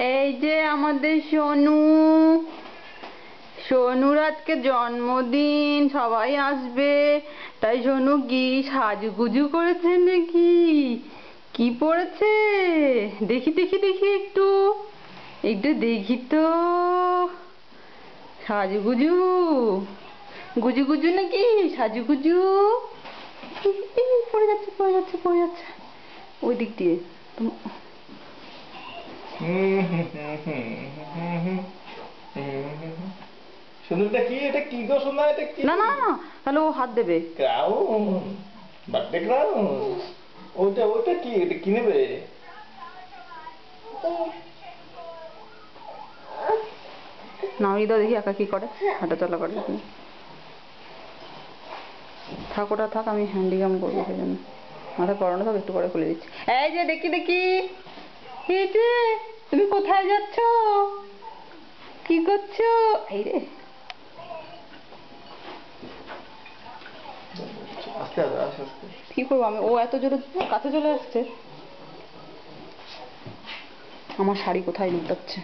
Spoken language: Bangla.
এই যে আমাদের সোনু, সোনুর আজকে জন্মদিন, সবাই আসবে, তাই সোনু কি সাজুগুজু করেছে নাকি? কি পড়েছে? দেখি দেখি দেখি, একটু একটু দেখি তো। সাজুগুজু, গুজু গুজু নাকি সাজুগুজু? পড়ে যাচ্ছে পড়ে যাচ্ছে পড়ে যাচ্ছে ওই দিক দিয়ে। সুন্দরটা কি? এটা কি গো সোনা? এটা কি? না না না, তাহলে ও হাত দেবে। Crown, birthday crown. ওটা ওটা কি? এটা কি নেবে? নামিয়ে দাও দেখি একা কি করে, হাঁটাচলা করে। থাক ওটা থাক, আমি হ্যান্ডিক্যাম করবো সেই জন্য। মাথায় পড়ানো থাক, একটু পরে খুলে দিচ্ছি। এই যে দেখি দেখি, এই যে তুমি কোথায় যাচ্ছ, কি করছো? এই রে, আস্তে আস্তে আস্তে আস্তে। কি করবো আমি, ও এত জোরে কাছে চলে আসছে। আমার শাড়ি কোথায় লুটাচ্ছে।